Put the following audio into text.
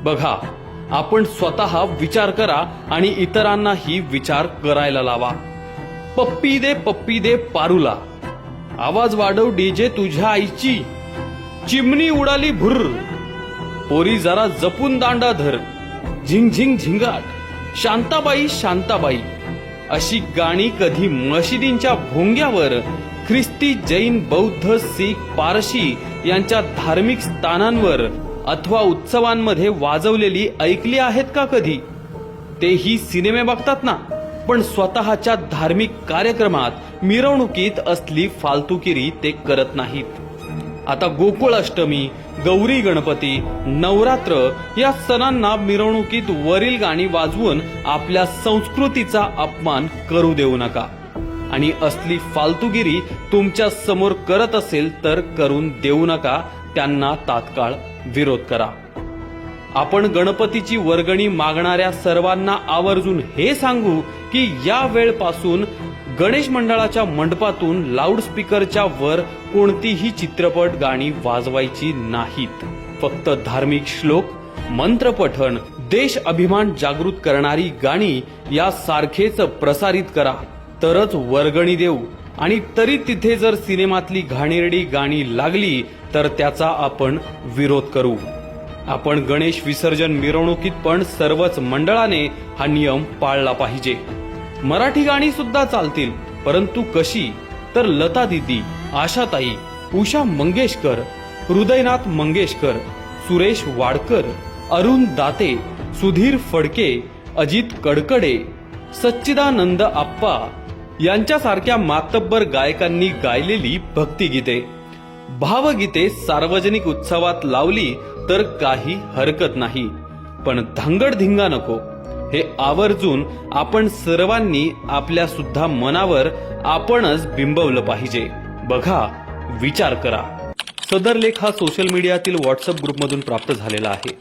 बघा, आपण स्वतः विचार करा आणि इतरांनाही विचार करायला लावा. पप्पी दे पारूला, आवाज वाढव डीजे तुझ्या आईची, चिमणी उडाली भुर्र, पोरी जरा जपून दांडा धर, झिंग झिंग झिंगाट, शांताबाई शांताबाई अशी गाणी कधी मशिदींच्या भोंग्यावर, ख्रिस्ती जैन बौद्ध सीख पारशी यांच्या धार्मिक स्थानांवर अथवा उत्सवांमध्ये वाजवलेली ऐकली आहेत का कधी? तेही सिनेमे बघतात ना, पण स्वतःच्या धार्मिक कार्यक्रमात मिरवणुकीत असली फालतुगिरी ते करत नाहीत. आता गोकुळाष्टमी, गौरी गणपती, नवरात्र या सणांना मिरवणुकीत वरील गाणी वाजवून आपल्या संस्कृतीचा अपमान करू देऊ नका. आणि असली फालतुगिरी तुमच्या समोर करत असेल तर करून देऊ नका, त्यांना तात्काळ विरोध करा. आपण गणपतीची वर्गणी मागणाऱ्या सर्वांना आवर्जून हे सांगू की या वेळपासून गणेश मंडळाच्या मंडपातून लाऊडस्पीकरच्या वर कोणतीही चित्रपट गाणी वाजवायची नाहीत. फक्त धार्मिक श्लोक, मंत्रपठण, देश अभिमान जागृत करणारी गाणी यासारखेच प्रसारित करा, तरच वर्गणी देऊ. आणि तरी तिथे जर सिनेमातली घाणेरडी गाणी लागली तर त्याचा आपण विरोध करू. आपण गणेश विसर्जन मिरवणुकीत पण सर्वच मंडळाने हा नियम पाळला पाहिजे. मराठी गाणी सुद्धा चालतील, परंतु कशी? तर लता दीदी, आशाताई, उषा मंगेशकर, हृदयनाथ मंगेशकर, सुरेश वाडकर, अरुण दाते, सुधीर फडके, अजित कडकडे, सच्चिदानंद आप्पा यांच्यासारख्या मातब्बर गायकांनी गायलेली भक्तिगीते, भावगीते सार्वजनिक उत्सवात लावली तर काही हरकत नाही, पण धांगडधिंगा नको. हे आवर्जून आपण सर्वांनी आपल्या सुद्धा मनावर आपणच बिंबवलं पाहिजे. बघा, विचार करा. सदर लेख हा सोशल मीडियातील व्हॉट्सअप ग्रुपमधून प्राप्त झालेला आहे.